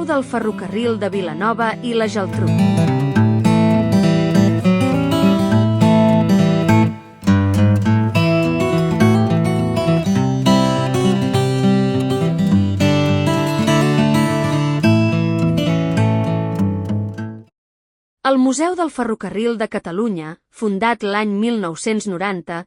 del ferrocarril de Vilanova i la Geltrú. El Museu del Ferrocarril de Catalunya, fundat l'any 1990,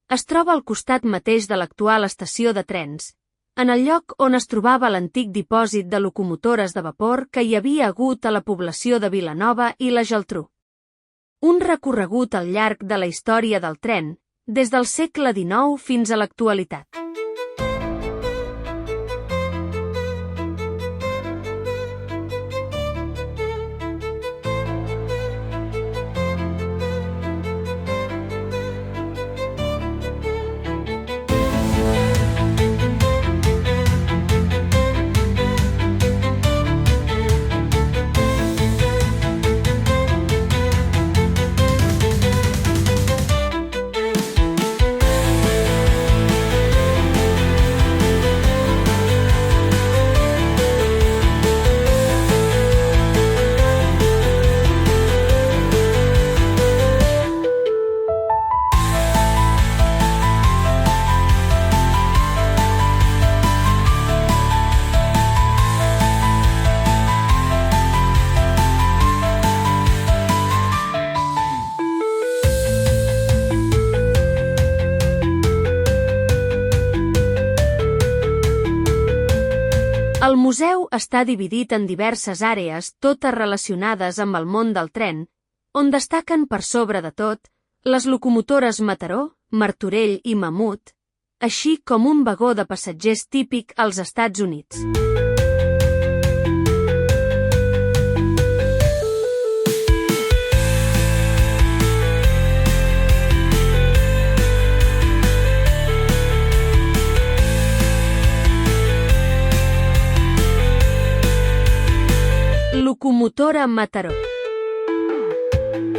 es troba al costat mateix de l'actual estació de trens, en el lloc on es trobava l'antic dipòsit de locomotores de vapor que hi havia hagut a la població de Vilanova i la Geltrú. Un recorregut al llarg de la història del tren, des del segle XIX fins a l'actualitat. El museu està dividit en diverses àrees, totes relacionades amb el món del tren, on destaquen per sobre de tot les locomotores Mataró, Martorell i Mamut, així com un vagó de passatgers típic als Estats Units. Locomotora Mataró.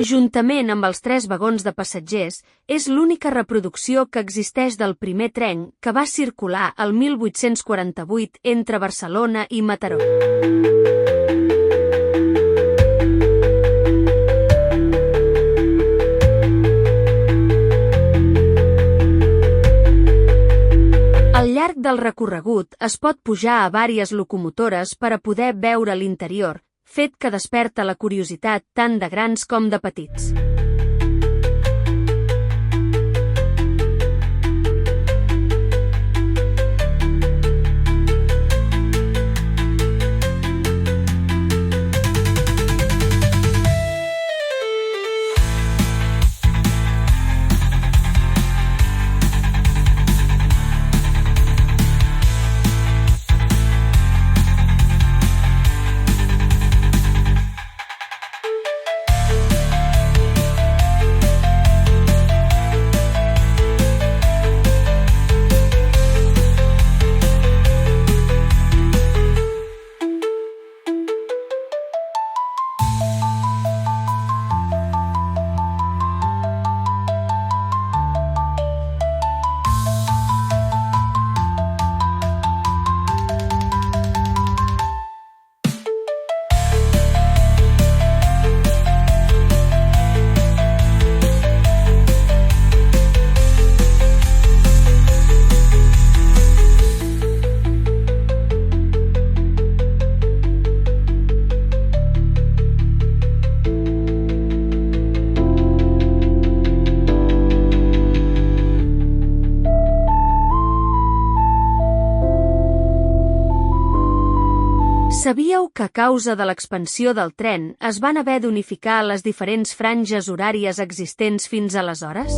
Juntament amb els 3 vagons de passatgers, és l'única reproducció que existeix del primer tren que va circular el 1848 entre Barcelona i Mataró. Al llarg del recorregut es pot pujar a vàries locomotores per a poder veure l'interior, fet que desperta la curiositat tant de grans com de petits. Sabíeu que a causa de l'expansió del tren es van haver d'unificar les diferents franges horàries existents fins aleshores?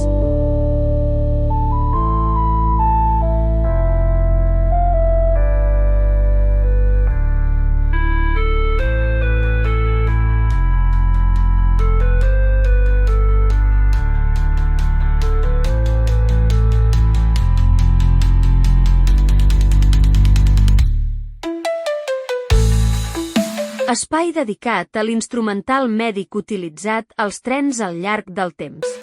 Espai dedicat a l'instrumental mèdic utilitzat als trens al llarg del temps.